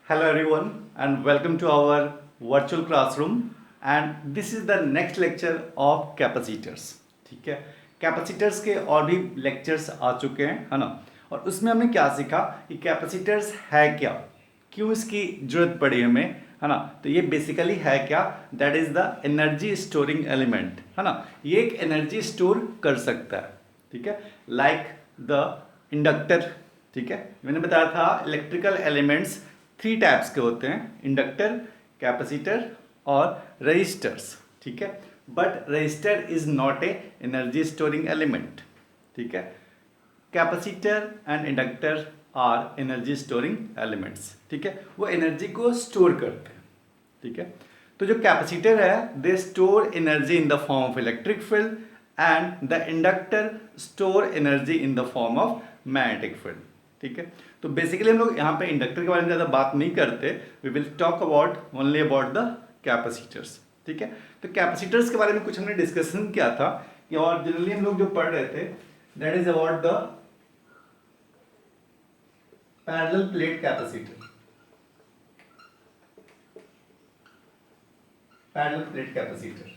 Hello everyone and welcome to our virtual classroom and this is the next lecture of capacitors। ठीक है, capacitors के और भी lectures आ चुके हैं, है ना। और उसमें हमने क्या सीखा कि कैपेसिटर्स है क्या, क्यों इसकी जरूरत पड़ी हमें, है ना। तो ये बेसिकली है क्या, that is the energy storing element, है ना। ये एक एनर्जी स्टोर कर सकता है, ठीक है, लाइक द इंडक्टर। ठीक है, मैंने बताया था इलेक्ट्रिकल एलिमेंट्स थ्री टाइप्स के होते हैं, इंडक्टर, कैपेसिटर और रजिस्टर्स। ठीक है, but resistor is not a energy storing element. ठीक है, capacitor and inductor are energy storing elements. ठीक है, वो एनर्जी को स्टोर करते हैं। ठीक है, तो जो कैपेसिटर है they store energy in the form of electric field and the inductor store energy in the form of magnetic field. ठीक है, तो बेसिकली हम लोग यहाँ पे इंडक्टर के बारे में ज़्यादा बात नहीं करते, we will talk about only about the capacitors. ठीक है, तो कैपेसिटर्स के बारे में कुछ हमने डिस्कशन किया था कि, और जनरली हम लोग जो पढ़ रहे थे that is about the parallel plate capacitor. Parallel plate capacitor,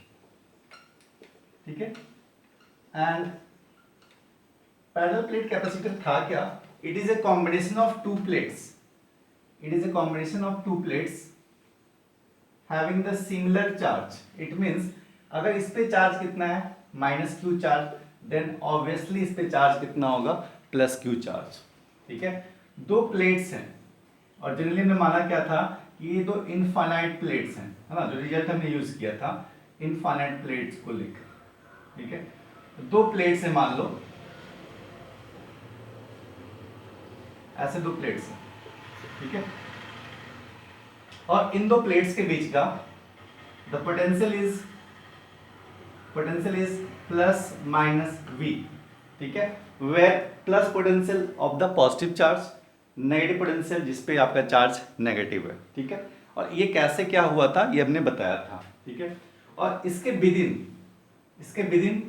ठीक है, एंड पैरेलल प्लेट कैपेसिटर था क्या? It is a combination of two plates. It is a combination of two plates having the similar charge. It means अगर इस पे charge कितना है minus Q charge, then obviously इस पे चार्ज कितना होगा प्लस क्यू चार्ज। ठीक है, दो प्लेट्स हैं और जनरली हमने माना क्या था कि ये दो इनफाइनाइट प्लेट्स हैं, है ना। जो रिजल्ट हमने यूज किया था इनफाइनाइट प्लेट्स को लेकर। ठीक है, दो प्लेट्स हैं, मान लो ऐसे दो प्लेट्स हैं। ठीक है, और इन दो प्लेट्स के बीच का the potential is plus minus V. ठीक है, where plus potential of the positive charge, negative potential जिस पे आपका चार्ज नेगेटिव है। ठीक है, और ये कैसे क्या हुआ था ये हमने बताया था। ठीक है, और इसके विदिन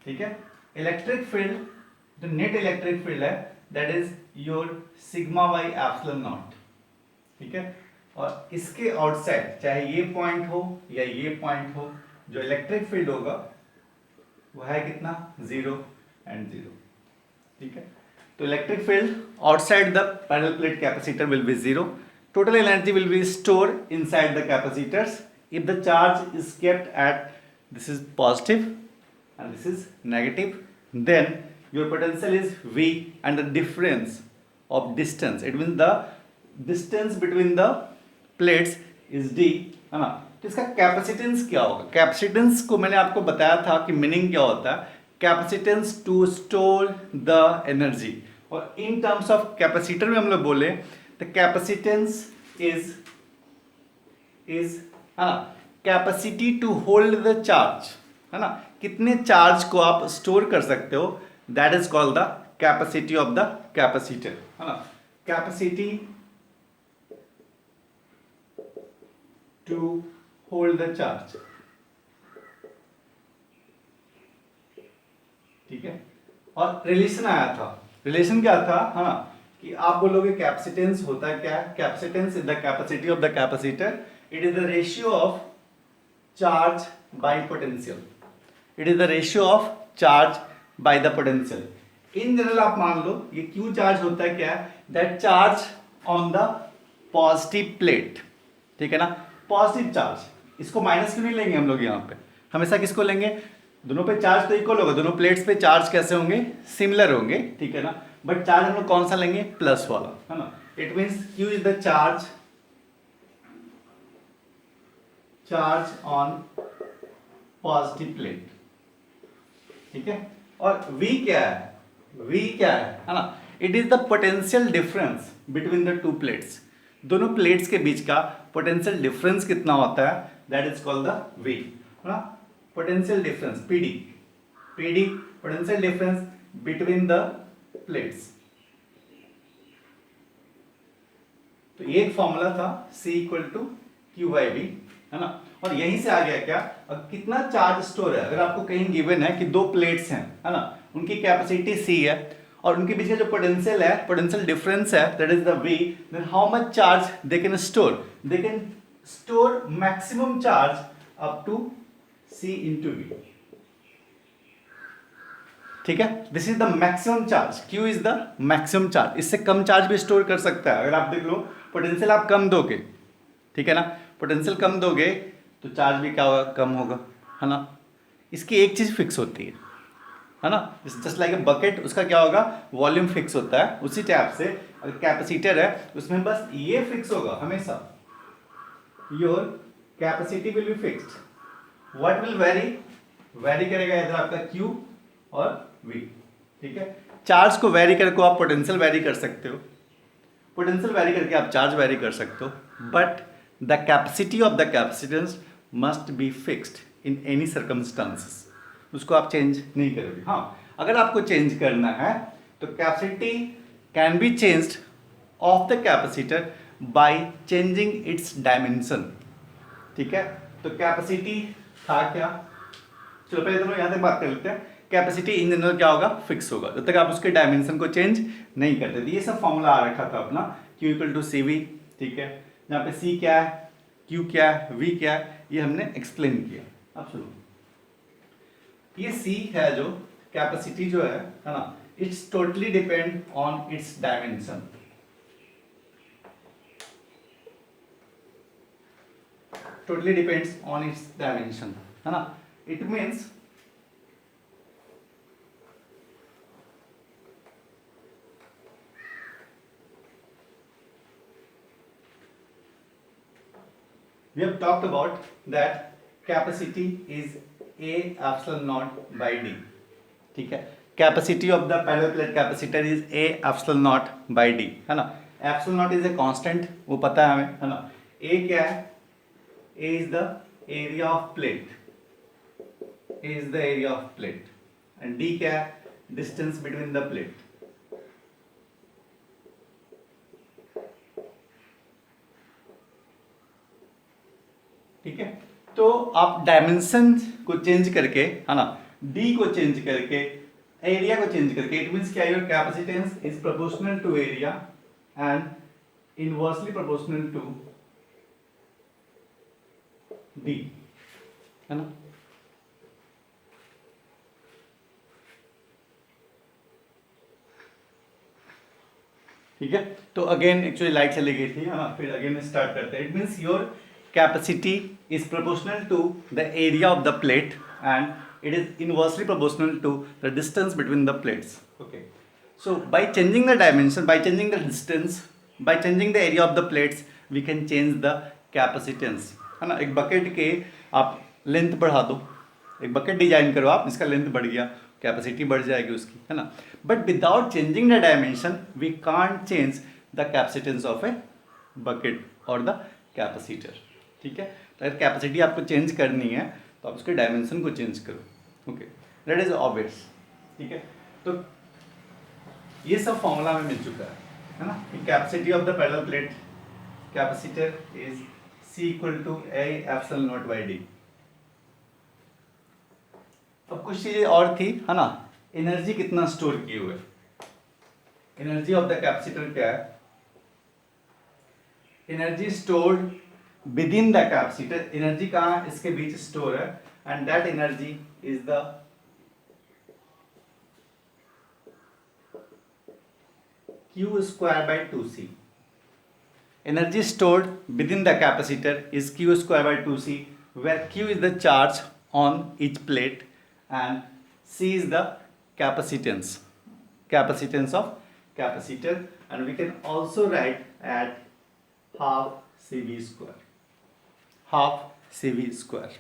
ठीक है, इलेक्ट्रिक फील्ड, जो नेट इलेक्ट्रिक फील्ड है that is your sigma by epsilon not. ठीक है, और इसके आउटसाइड चाहे ये पॉइंट हो या ये पॉइंट हो, जो इलेक्ट्रिक फील्ड होगा वो है कितना, 0 एंड 0। ठीक है, तो electric field outside the parallel plate capacitor will be 0, total energy will be stored inside the capacitors if the charge is kept at this is positive and this is negative, then your potential is V and the difference of distance, it means the distance between the plates is D, है ना। तो इसका capacitance क्या होगा? Capacitance को मैंने आपको बताया था कि मीनिंग क्या होता है, capacitance to store the energy. और इन टर्म्स ऑफ कैपेसिटर में हम लोग बोले द कैपेसिटेंस इज है ना, capacity to hold the charge, है ना, कितने चार्ज को आप स्टोर कर सकते हो, that is called the capacity of the capacitor, है ना। Capacity to hold the charge. ठीक है, और रिलेशन आया था, रिलेशन क्या था, है ना, कि आप बोलोगे कैपेसिटेंस होता है क्या? Capacitance is the capacity of the capacitor, it is the ratio of charge by potential, it is the ratio of charge by the potential. In general आप मान लो ये क्यू चार्ज होता है क्या, that charge on the positive plate. ठीक है ना, positive charge, इसको माइनस क्यों नहीं लेंगे हम लोग यहाँ पे, हमेशा किसको लेंगे, दोनों पे चार्ज तो इक्वल होगा, दोनों प्लेट्स पे चार्ज कैसे होंगे, सिमिलर होंगे। ठीक है ना, बट चार्ज हम लोग कौन सा लेंगे, प्लस वाला, है ना। It means Q is the charge on positive plate. ठीक है, और V क्या है ना, it is the potential difference between the two plates. दोनों प्लेट्स के बीच का पोटेंशियल डिफरेंस कितना होता है, that is called the V, है ना। Potential difference PD potential difference between the plates. तो ये एक फॉर्मूला था C equal to Q by V, है ना। और यहीं से आ गया क्या, अब कितना चार्ज स्टोर है, अगर आपको कहीं गिवन है कि दो प्लेट्स हैं, है ना, उनकी कैपेसिटी C है और उनके बीच का जो पोटेंशियल है, पोटेंशियल डिफरेंस है, that is the V, then how much charge they can store, they can store maximum charge up to C into V. ठीक है, this is the maximum charge, Q is the maximum charge. इससे कम charge भी store कर सकता है। अगर आप देख लो पोटेंशियल आप कम दोगे, ठीक है ना, पोटेंशियल कम दोगे तो चार्ज भी क्या होगा, कम होगा, है ना। इसकी एक चीज फिक्स होती है ना, जस्ट लाइक ए बकेट, उसका क्या होगा, वॉल्यूम फिक्स होता है। उसी टाइप से अगर कैपेसिटर है उसमें बस ये फिक्स होगा हमेशा, your capacity will be fixed. What will very, very करेगा इधर आपका Q और V। ठीक है, चार्ज को वेरी करके आप पोटेंशियल वेरी कर सकते हो, पोटेंशियल वेरी करके आप चार्ज वेरी कर सकते हो, but the capacity of the capacitance must be fixed in any circumstances. उसको आप चेंज नहीं करोगे। हाँ, अगर आपको चेंज करना है तो capacity can be changed of the capacitor by changing it's dimension. ठीक है, तो कैपेसिटी था क्या, चलो पहले तो यहाँ तक बात कर लेते हैं। कैपेसिटी इन जनरल क्या होगा, फिक्स होगा जब तक आप उसके डायमेंशन को चेंज नहीं करते। तो ये सब फॉर्मूला आ रखा था अपना, Q equal to C V. ठीक है, यहाँ पे C क्या है, Q क्या है, V क्या है, ये हमने एक्सप्लेन किया। अब सुनो, ये C है जो कैपेसिटी जो है ना, it's totally depend on it's dimension. Totally depends on it's dimension, है ना। It means we have talked about that capacity is A epsilon naught by D। ठीक है, capacity of the parallel plate capacitor is A epsilon naught by D, है ना। epsilon naught is a constant, वो पता है हमें, है ना। A क्या है, A is the area of plate, A is the area of plate, and D क्या है, डिस्टेंस बिटवीन द प्लेट। ठीक है, तो आप डायमेंशन को चेंज करके, है ना, डी को चेंज करके, एरिया को चेंज करके, इट मींस क्या, your capacitance is proportional to area and inversely proportional to D, है ना। ठीक है, तो अगेन एक्चुअली लाइट चली गई थी, है ना, फिर अगेन स्टार्ट करते हैं। It means your capacity is proportional to the area of the plate and it is inversely proportional to the distance between the plates. Okay, so by changing the dimension, by changing the distance, by changing the area of the plates, we can change the capacitance, है ना। एक bucket के आप length बढ़ा दो, एक bucket design करो आप, इसका लेंथ बढ़ गया, कैपेसिटी बढ़ जाएगी उसकी, है ना। But without changing the dimension we can't change the capacitance of a bucket और द कैपेसिटर। ठीक है, तो अगर कैपेसिटी आपको चेंज करनी है तो आप उसके डायमेंशन को चेंज करो। Okay, that is obvious. ठीक है, तो ये सब फॉर्मूला में मिल चुका है ना। Capacity of the parallel plate capacitor is C equal to A epsilon naught by D। अब कुछ चीजें और थी, है ना। एनर्जी कितना स्टोर किए हुए, एनर्जी ऑफ द कैपेसिटर क्या है, energy stored with in the capacitor. Energy कहाँ इसके बीच स्टोर है, and that energy is the Q square by 2C। Energy stored within the capacitor is Q square by 2C, where Q is the charge on each plate and C is the capacitance, capacitance of capacitor, and we can also write at half CV square, half CV square।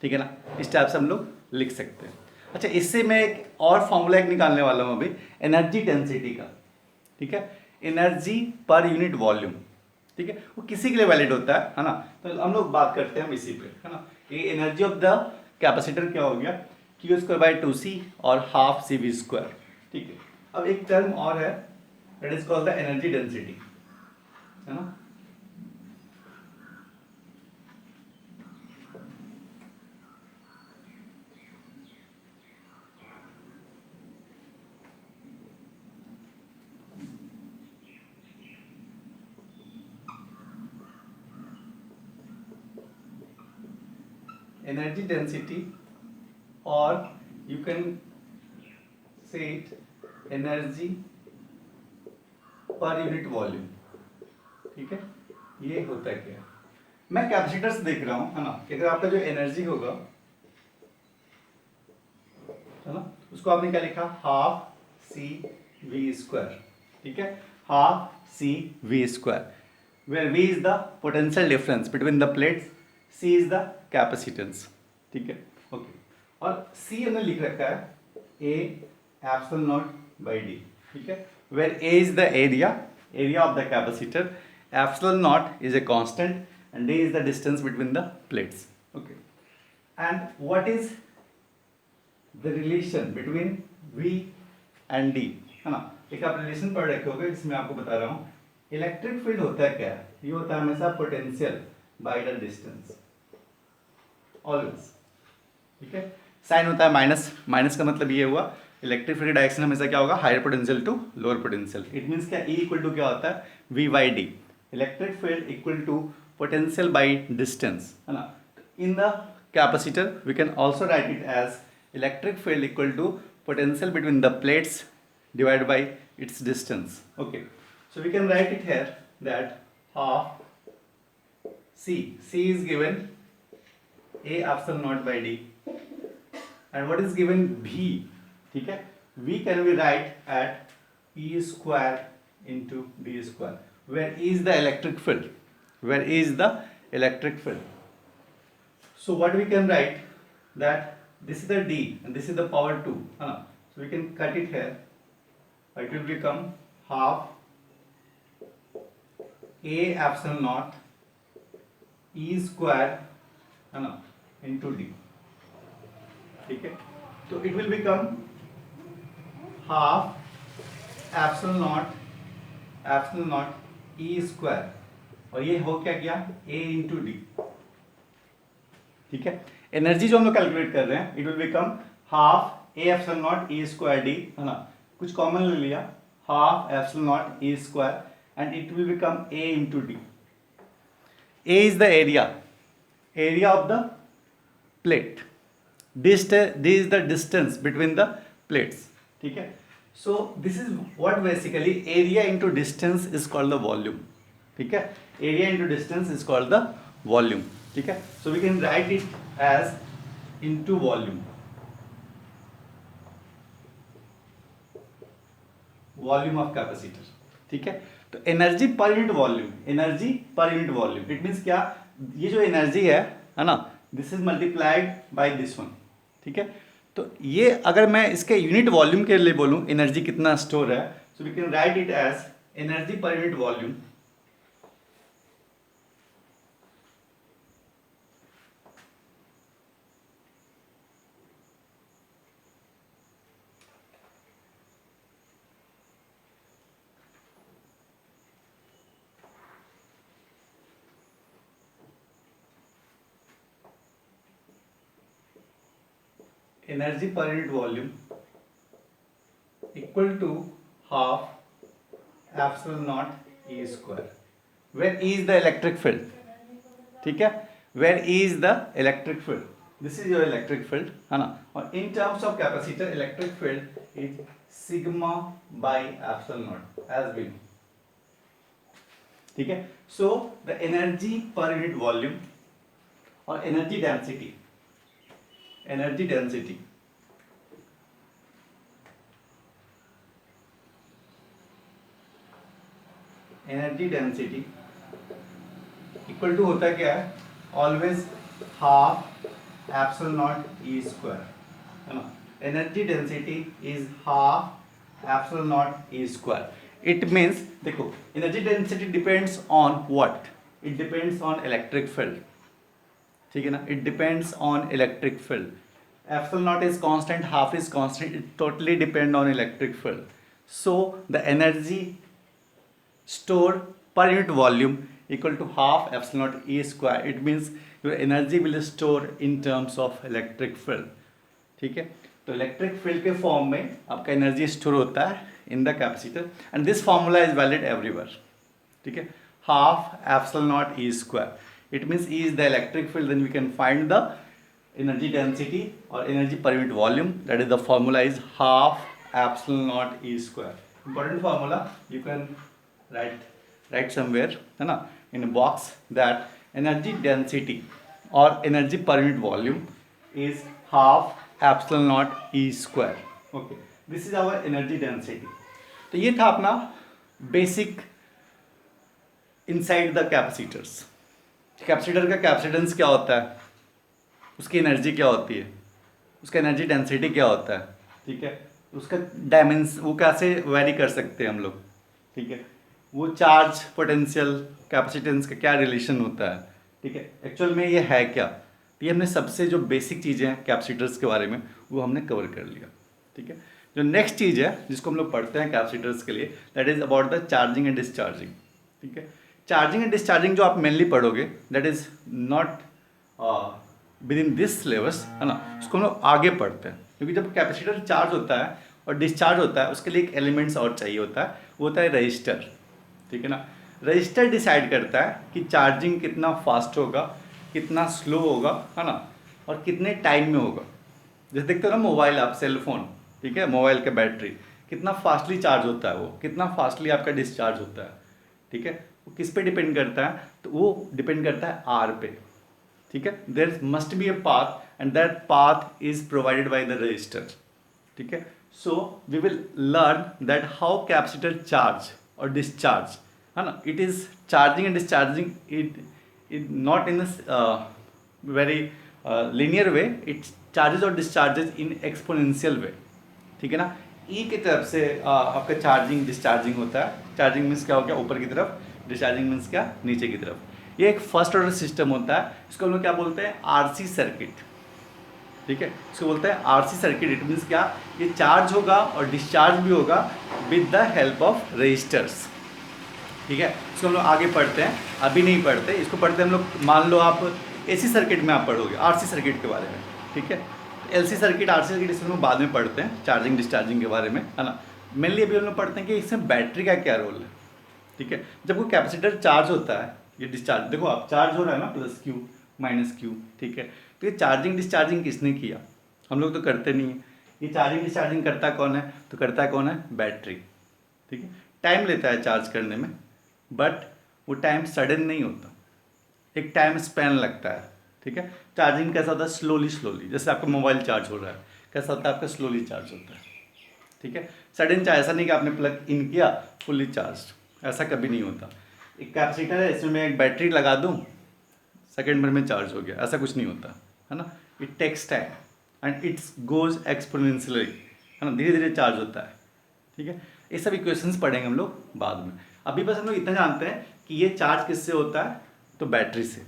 ठीक है ना, इस type से हम लोग लिख सकते हैं। अच्छा, इससे मैं एक और फॉर्मूला एक निकालने वाला हूँ अभी, एनर्जी डेंसिटी का। ठीक है, एनर्जी पर यूनिट वॉल्यूम। ठीक है, वो किसी के लिए वैलिड होता है ना। तो हम लोग बात करते हैं हम इसी पे, है ना। ये एनर्जी ऑफ द कैपेसिटर क्या हो गया, Q स्क्वायर बाई 2C और हाफ CV स्क्वायर। ठीक है, अब एक टर्म और है, that is called the energy density, है ना। energy density, or you can say it energy per unit volume. ठीक है, ये होता है क्या, मैं कैपेसिटर्स देख रहा हूँ है ना, कि अगर आपका जो एनर्जी होगा है ना, उसको आपने क्या लिखा, हाफ सी वी स्क्वायर। ठीक है, half C V square, where V is the potential difference between the plates, C is the capacitance. ठीक है, ओके, और सी हमने लिख रखा है A epsilon naught by D. ठीक है, where A is the area of the capacitor, epsilon naught is a constant, and d is the distance between the plates. Okay, and what is the relation between v and d, है ना। एक आप relation पढ़ रखे होगे, जिसमें आपको बता रहा हूँ, इलेक्ट्रिक फील्ड होता है क्या, ये होता है हमेशा potential by the distance, always. ठीक है, साइन होता है माइनस, माइनस का मतलब ये हुआ इलेक्ट्रिक फील्ड डायरेक्शन हमेशा क्या होगा, higher potential to lower potential. It means क्या, E इक्वल टू क्या होता है, V by D, electric field equal to potential by distance, है ना। In the capacitor we can also write it as electric field equal to potential between the plates divided by its distance. Okay, so we can write it here that half C is given A epsilon naught by D, and what is given V, ठीक है, V can be write at E square into D square, where E is the electric field, where is the electric field. So what we can write, that this is the D and this is the power 2, so we can cut it here, it will become half A epsilon naught E square into D। ठीक है, तो it will become half epsilon naught E square, और ये हो क्या गया, A into D. ठीक है, एनर्जी जो हम लोग कैलकुलेट कर रहे हैं, it will become half A epsilon naught E square D, है ना, कुछ कॉमन ले लिया, half epsilon naught E square, and it will become A into D. A is the area of the plate, this is the distance between the plates. ठीक है, so this is what basically area into distance is called the volume. ठीक है, area into distance is called the volume. ठीक है, so we can write it as into volume, volume of capacitor. ठीक है, तो energy per unit volume, it means क्या, ये जो एनर्जी है ना, this is multiplied by this one. ठीक है, तो ये अगर मैं इसके यूनिट वॉल्यूम के लिए बोलूं एनर्जी कितना स्टोर है, so we can write it as energy per unit volume energy per unit volume equal to half epsilon naught E square, where E is the electric field। ठीक है, where E is the electric field, this is your electric field, है ना, और in terms of capacitor electric field is sigma by epsilon naught as we know। ठीक है, so the energy per unit volume और energy density equal to होता क्या है, always half epsilon naught E square, है ना। Energy density is half epsilon naught E square. It means देखो, energy density depends on what, it depends on electric field. ठीक है ना, it depends on electric field. Epsilon naught is constant, half is constant, it totally depend on electric field. So the energy stored per unit volume equal to half epsilon naught E square, it means your energy will store in terms of electric field। ठीक है, तो electric field के form में आपका energy store होता है in the capacitor, and this formula is valid everywhere. ठीक है, half epsilon naught E square, it means E is the electric field, then we can find the energy density और energy per unit volume, that is the formula is half epsilon naught E square. Important formula, you can write somewhere, है ना, in box, that energy density और energy per unit volume is half epsilon naught E square. Okay, this is our energy density. तो ये था अपना basic inside the capacitors. Capacitor का capacitance क्या होता है, उसकी एनर्जी क्या होती है, उसका एनर्जी डेंसिटी क्या होता है, ठीक है, उसका डायमेंस वो कैसे वैरी कर सकते हैं हम लोग, ठीक है, वो चार्ज पोटेंशियल कैपेसिटेंस का क्या रिलेशन होता है, ठीक है, एक्चुअल में ये है क्या. तो ये हमने सबसे जो बेसिक चीज़ें हैं कैपेसिटर्स के बारे में वो हमने कवर कर लिया. ठीक है, जो नेक्स्ट चीज़ है जिसको हम लोग पढ़ते हैं कैपेसिटर्स के लिए, that is about the charging and discharging. ठीक है, चार्जिंग एंड डिस्चार्जिंग जो आप मेनली पढ़ोगे, that is not with in this syllabus, है ना, उसको हम लोग आगे पढ़ते हैं. क्योंकि जब कैपेसिटर चार्ज होता है और डिस्चार्ज होता है उसके लिए एक एलिमेंट्स और चाहिए होता है, वो होता है रजिस्टर. ठीक है ना, रजिस्टर डिसाइड करता है कि चार्जिंग कितना फास्ट होगा, कितना स्लो होगा, है ना, और कितने टाइम में होगा. जैसे देखते हो ना मोबाइल, आप सेल फोन, ठीक है, मोबाइल का बैटरी कितना फास्टली चार्ज होता है, वो कितना फास्टली आपका डिस्चार्ज होता है. ठीक है, वो किस पे डिपेंड करता है, तो वो डिपेंड करता है आर पे. ठीक है, there must be a path and that path is provided by the resistor. ठीक है, so we will learn that how capacitor charge और डिस्चार्ज, है ना, it is charging and discharging it not in a very linear way, it charges और discharges in exponential way. ठीक है ना, ई की तरफ से आपका चार्जिंग डिस्चार्जिंग होता है. चार्जिंग मीन्स क्या हो गया, ऊपर की तरफ, डिस्चार्जिंग मीन्स क्या, नीचे की तरफ. ये एक फर्स्ट ऑर्डर सिस्टम होता है, इसको हम लोग क्या बोलते हैं, आरसी सर्किट. ठीक है, इसको बोलते हैं आरसी सर्किट. इट मीन्स क्या, ये चार्ज होगा और डिस्चार्ज भी होगा with the help of resistors. ठीक है, इसको हम लोग आगे पढ़ते हैं, अभी नहीं पढ़ते, इसको पढ़ते हैं हम लोग. मान लो आप एसी सर्किट में आप पढ़ोगे आरसी सर्किट के बारे में, ठीक है, एलसी सर्किट, आरसी सर्किट इसमें हम लोग बाद में पढ़ते हैं, चार्जिंग डिस्चार्जिंग के बारे में, है ना. मेनली अभी हम लोग पढ़ते हैं कि इसमें बैटरी का क्या रोल है. ठीक है, जब कोई कैपेसिटर चार्ज होता है, ये डिस्चार्ज, देखो आप चार्ज हो रहा है ना, प्लस क्यू माइनस क्यू. ठीक है, तो ये चार्जिंग डिस्चार्जिंग किसने किया, हम लोग तो करते नहीं है. ये चार्जिंग डिस्चार्जिंग करता कौन है, तो करता है कौन है, बैटरी. ठीक है, टाइम लेता है चार्ज करने में, बट वो टाइम सडन नहीं होता, एक टाइम स्पैन लगता है. ठीक है, चार्जिंग कैसा होता है, स्लोली स्लोली, जैसे आपका मोबाइल चार्ज हो रहा है, कैसा होता है, आपका स्लोली चार्ज होता है. ठीक है, सडन चार्ज, ऐसा नहीं कि आपने प्लग इन किया फुल्ली चार्ज, ऐसा कभी नहीं होता. एक कैपेसिटर है, इसमें मैं एक बैटरी लगा दूँ, सेकेंड भर में चार्ज हो गया, ऐसा कुछ नहीं होता, है ना. It takes time and it's goes exponentially, है ना, धीरे धीरे चार्ज होता है. ठीक है, ये सब इक्वेशंस पढ़ेंगे हम लोग बाद में. अभी बस हम लोग इतना जानते हैं कि ये चार्ज किससे होता है, तो बैटरी से.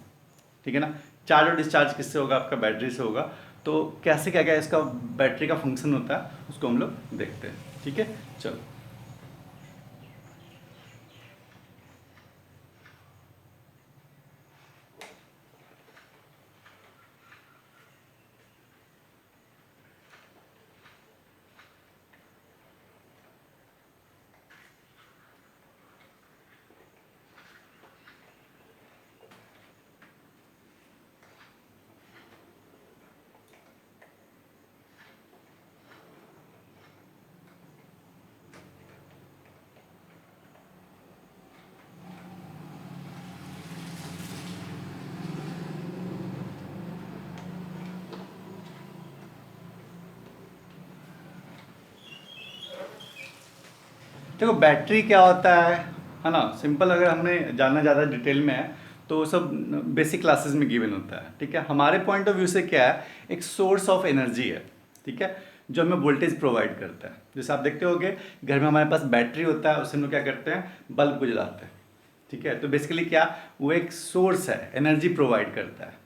ठीक है ना, चार्ज और डिस्चार्ज किससे होगा, आपका बैटरी से होगा. तो कैसे क्या क्या इसका बैटरी का फंक्शन होता है उसको हम लोग देखते हैं. ठीक है, चलो. देखो बैटरी क्या होता है ना, सिंपल अगर हमने जानना ज़्यादा डिटेल में है तो सब बेसिक क्लासेस में गिवन होता है. ठीक है, हमारे पॉइंट ऑफ व्यू से क्या है, एक सोर्स ऑफ एनर्जी है. ठीक है, जो हमें वोल्टेज प्रोवाइड करता है. जैसे आप देखते होगे घर में हमारे पास बैटरी होता है, उससे हम लोग क्या करते हैं, बल्ब को जलाते हैं. ठीक है, तो बेसिकली क्या, वो एक सोर्स है, एनर्जी प्रोवाइड करता है.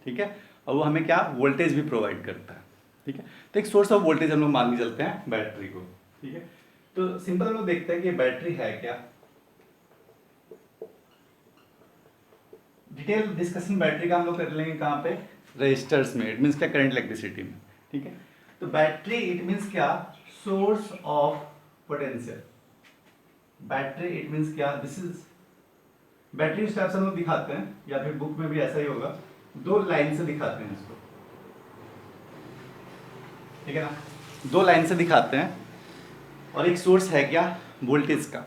ठीक है, और वो हमें क्या, वोल्टेज भी प्रोवाइड करता है. ठीक है, तो एक सोर्स ऑफ वोल्टेज हम लोग मान के चलते हैं बैटरी को. ठीक है, तो सिंपल हम लोग देखते हैं कि बैटरी है क्या. डिटेल डिस्कशन बैटरी का हम लोग कर लेंगे कहाँ पे, रजिस्टर्स में. इट मीन्स क्या, करंट इलेक्ट्रिसिटी में. ठीक है, तो बैटरी इट मीन्स क्या, source of potential. Battery it means क्या, दिस इज बैटरी. इस टाइप से हम लोग दिखाते हैं, या फिर बुक में भी ऐसा ही होगा, दो लाइन से दिखाते हैं इसको. ठीक है ना, दो लाइन से दिखाते हैं। और एक सोर्स है क्या, वोल्टेज का।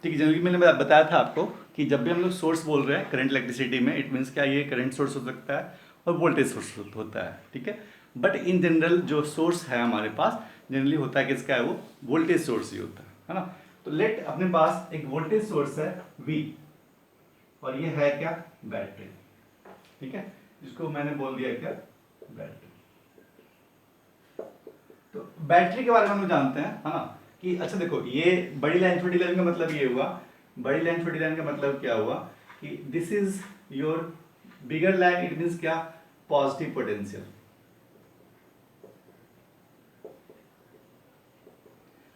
ठीक है, जनरली मैंने बताया था आपको कि जब भी हम लोग सोर्स बोल रहे हैं करंट इलेक्ट्रिसिटी में, इट मीन्स क्या, ये करंट सोर्स हो सकता है और वोल्टेज सोर्स होता है। ठीक है, बट इन जनरल जो सोर्स है हमारे पास जनरली होता है किसका है, वो वोल्टेज सोर्स ही होता है ना। तो लेट अपने पास एक वोल्टेज सोर्स है V, और ये है क्या, बैटरी। ठीक है, इसको मैंने बोल दिया क्या, बैटरी। तो बैटरी के बारे में हम लोग जानते हैं, है ना, कि अच्छा देखो, ये बड़ी लाइन छोटी लाइन का मतलब ये हुआ, बड़ी लाइन छोटी लाइन का मतलब क्या हुआ कि this is your bigger line, it means क्या, पॉजिटिव पोटेंशियल।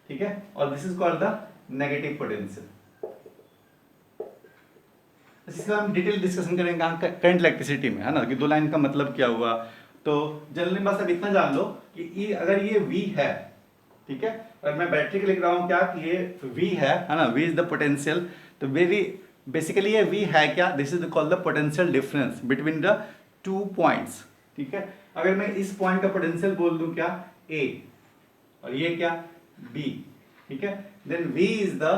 ठीक है, और this is called the negative potential. इसका हम डिटेल डिस्कशन करेंगे करंट इलेक्ट्रिसिटी में, है ना, कि दो लाइन का मतलब क्या हुआ। तो जनरली बस अब इतना जान लो कि अगर ये V है, ठीक है, और मैं बैटरी के लिख रहा हूं क्या, कि ये V है ना, V इज द पोटेंशियल। तो बेसिकली ये V है क्या, this is called the potential difference between the two points. ठीक है, अगर मैं इस पॉइंट का पोटेंशियल बोल दूं क्या, A, और ये क्या, B। ठीक है, then V is the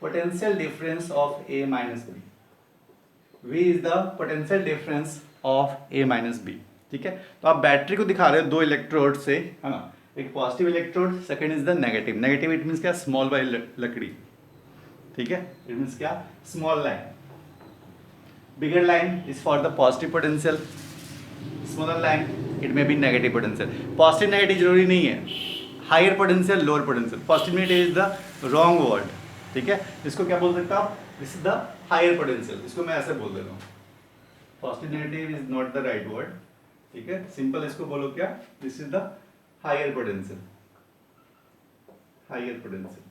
potential difference of A minus B। V is the potential difference of A minus B। ठीक है, तो आप बैटरी को दिखा रहे हो दो इलेक्ट्रोड से, है ना, एक positive electrode, second is the negative. Negative it means क्या, स्मॉल बाई लकड़ी। ठीक है, इट मींस क्या, small line. Bigger line is for the positive potential, smaller line it may be negative potential. Positive negative जरूरी नहीं है, higher potential lower potential. Positive negative is the wrong word. ठीक है, इसको क्या बोल सकते हो आप, this is the higher potential, इसको मैं ऐसे बोल देता हूँ, positive negative is not the right word. ठीक है, सिंपल इसको बोलो क्या, this is the higher potential, higher potential,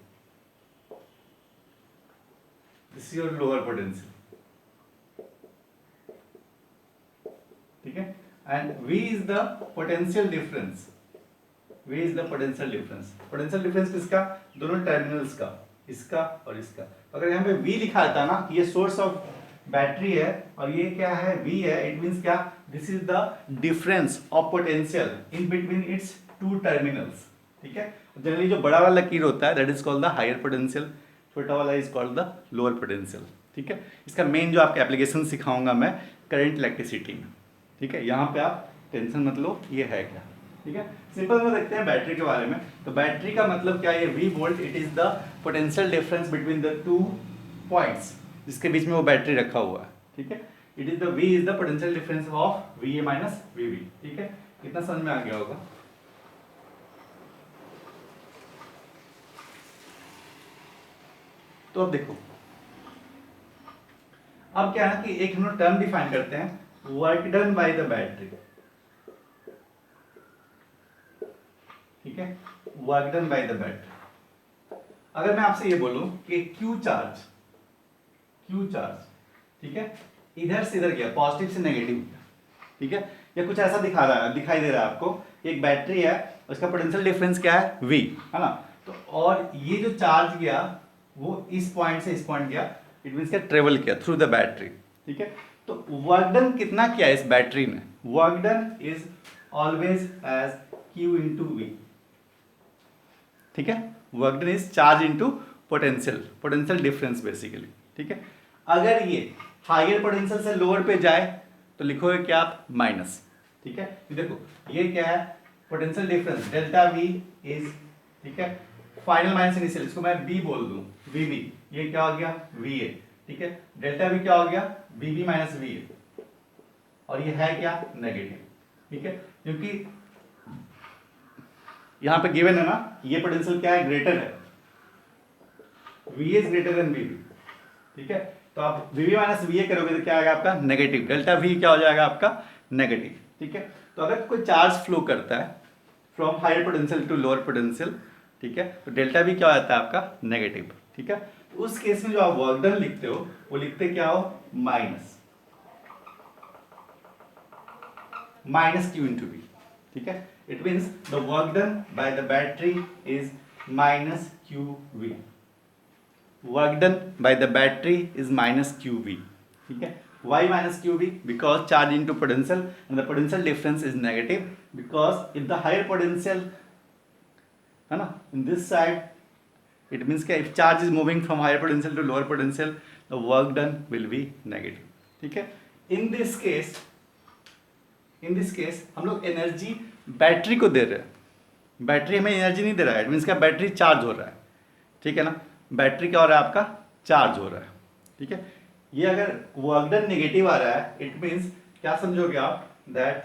this is your lower potential. ठीक है, and V is the potential difference, V is the potential difference. Potential difference किसका, दोनों terminals का, इसका और इसका। अगर यहाँ पे V लिखा था ना, ये सोर्स ऑफ बैटरी है और ये क्या है, V है, इट मींस क्या, this is the difference of potential in between its two terminals. ठीक है, जनरली जो बड़ा वाला लकीर होता है that is called the higher potential, छोटा वाला is called the lower potential. ठीक है, इसका मेन जो आपका एप्लीकेशन सिखाऊंगा मैं करंट इलेक्ट्रिसिटी में। ठीक है, यहाँ पे आप टेंशन मत लो, ये है क्या। ठीक है, सिंपल में देखते हैं बैटरी के बारे में। तो बैटरी का मतलब क्या है, ये V volt, it is the potential difference between the two points, जिसके बीच में वो बैटरी रखा हुआ है। ठीक है, it is the V is the potential difference of VA minus VB। ठीक है, कितना समझ में आ गया होगा। तो अब देखो, अब क्या है कि एक हम लोग टर्म डिफाइन करते हैं, work done by the battery. ठीक है, work done by the battery. अगर मैं आपसे ये बोलूं कि Q चार्ज, ठीक है, इधर से इधर गया, पॉजिटिव से नेगेटिव गया। ठीक है, या कुछ ऐसा दिखाई दे रहा है आपको, एक बैटरी है, उसका पोटेंशियल डिफरेंस क्या है, V, है ना। तो और ये जो चार्ज गया वो इस पॉइंट से इस पॉइंट गया, इट मींस क्या, ट्रेवल किया थ्रू द बैटरी। ठीक है, तो वर्क डन कितना किया इस बैटरी ने, work done is always as Q into V। ठीक है, work done is charge into potential difference basically. ठीक है, अगर ये हायर पोटेंशियल से लोअर पे जाए तो लिखोगे क्या आप, माइनस। ठीक है, देखो ये क्या है, potential difference delta V is, ठीक है, फाइनल माइनस इनिशियल, इसको मैं B बोल दूं, VB, ये क्या हो गया, VA। ठीक है, डेल्टा V क्या हो गया, VB माइनस VA, और ये है क्या, नेगेटिव। ठीक है, क्योंकि यहां पे गिवन है ना, ये पोटेंशियल क्या है, ग्रेटर है, VA is greater than VB। ठीक है, तो आप VB माइनस VA करोगे तो क्या आएगा आपका, नेगेटिव। डेल्टा V क्या हो जाएगा आपका, नेगेटिव। ठीक है, तो अगर कोई चार्ज फ्लो करता है from higher potential to lower potential, ठीक है, तो डेल्टा V क्या हो जाता है आपका, नेगेटिव। ठीक है, तो उस केस में जो आप वर्क डन लिखते हो वो लिखते क्या हो, माइनस Q इंटू V। ठीक है, it means the work done by the battery is minus QV। Work done by the battery is minus QV। ठीक है, why minus qb? Because charge into potential, and the potential difference is negative, because if the higher potential है ना in this side, it means कि if charge is moving from higher potential to lower potential, the work done will be negative. ठीक है, in this case हम लोग energy battery को दे रहे हैं, बैटरी हमें एनर्जी नहीं दे रहा है, इट मीन्स क्या बैटरी चार्ज हो रहा है, ठीक है ना, बैटरी क्या हो रहा है आपका, चार्ज हो रहा है, ठीक है। ये अगर वर्क डन नेगेटिव आ रहा है, इट मीन्स क्या समझोगे आप, दैट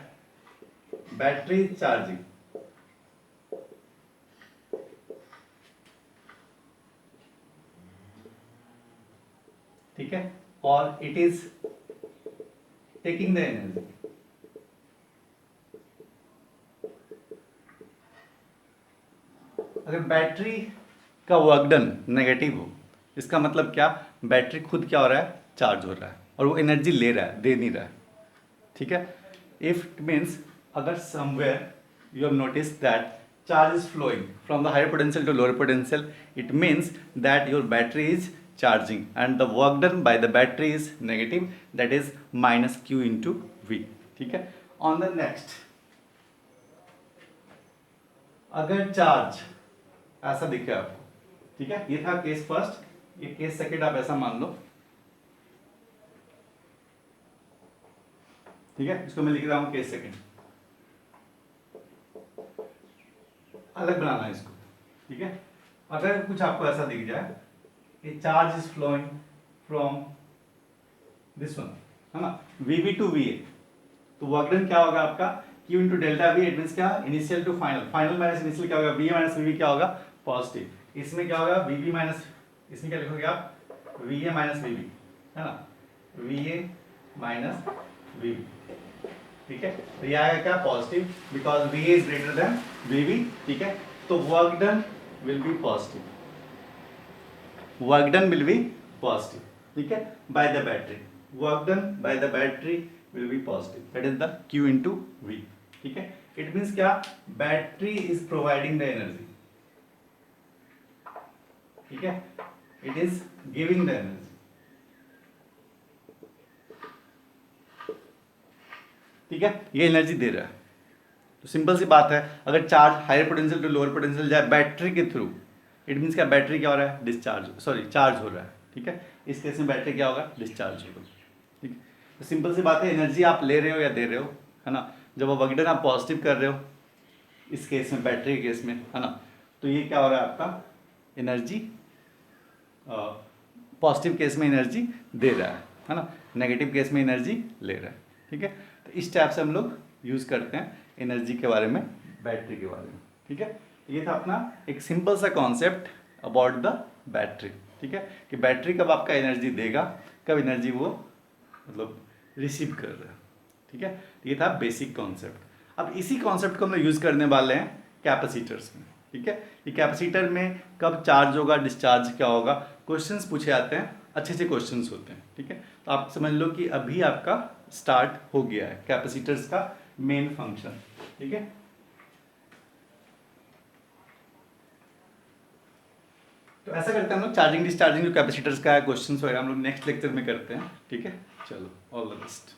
बैटरी चार्जिंग, ठीक है, और it is taking the energy. अगर बैटरी का वर्क डन नेगेटिव हो, इसका मतलब क्या, बैटरी खुद क्या हो रहा है, चार्ज हो रहा है, और वो एनर्जी ले रहा है, दे नहीं रहा है, ठीक है। इफ इट मीन्स अगर somewhere you have notice that charge is flowing from the higher potential to lower potential, it means that your battery is charging and the work done by the battery is negative, that is minus q into v, ठीक है। on the next, अगर charge ऐसा दिखे आपको, ठीक है, ये था केस फर्स्ट, ये केस सेकंड आप ऐसा मान लो, ठीक है, इसको मैं लिख रहा हूं केस सेकंड, अलग बनाना है इसको, ठीक है। अगर कुछ आपको ऐसा दिख जाए कि charge is flowing from this one, है ना, VB टू VA, तो वर्क डन क्या होगा आपका, Q into delta V, it means क्या, initial to final, final minus initial क्या होगा, VA माइनस VB क्या होगा, पॉजिटिव। इसमें क्या होगा, VB माइनस, इसमें क्या लिखोगे आप, VA माइनस VB, है ना, VA माइनस VB, ठीक है, तो यह आएगा क्या, positive, because VA is greater than VB, ठीक है, तो work done will be positive, work done will be positive, ठीक है, by the battery, work done by the battery will be positive, that is the Q into V, ठीक है। it means क्या, battery is providing the energy, ठीक है, it is giving the energy, ठीक है, ये एनर्जी दे रहा है। तो सिंपल सी बात है, अगर charge higher potential to lower potential जाए बैटरी के थ्रू, इट मीन्स क्या, बैटरी क्या हो रहा है, डिस्चार्ज, सॉरी चार्ज हो रहा है, ठीक है, इस केस में बैटरी क्या होगा, डिस्चार्ज होगा, ठीक है। तो सिंपल सी बात है, एनर्जी आप ले रहे हो या दे रहे हो, है ना, जब वो वर्क डन आप पॉजिटिव कर रहे हो इस केस में, बैटरी के केस में, है ना, तो ये क्या हो रहा है आपका, एनर्जी पॉजिटिव केस में एनर्जी दे रहा है ना, नेगेटिव केस में एनर्जी ले रहा है, ठीक है। तो इस टाइप से हम लोग यूज़ करते हैं एनर्जी के बारे में, बैटरी के बारे में, ठीक है। ये था अपना एक सिंपल सा कॉन्सेप्ट अबाउट द बैटरी, ठीक है, कि बैटरी कब आपका एनर्जी देगा, कब एनर्जी वो मतलब रिसीव कर रहा है, ठीक है। ये था बेसिक कॉन्सेप्ट। अब इसी कॉन्सेप्ट को हम लोग यूज़ करने वाले हैं कैपेसिटर्स में, ठीक है। ये कैपेसिटर में कब चार्ज होगा, डिस्चार्ज क्या होगा, क्वेश्चंस पूछे जाते हैं, अच्छे अच्छे क्वेश्चंस होते हैं, ठीक है। तो आप समझ लो कि अभी आपका स्टार्ट हो गया है कैपेसिटर्स का मेन फंक्शन, ठीक है। तो ऐसा करते हैं हम लोग, चार्जिंग डिस्चार्जिंग जो कैपेसिटर्स का है, क्वेश्चंस वगैरह हम लोग नेक्स्ट लेक्चर में करते हैं, ठीक है। चलो, ऑल द बेस्ट।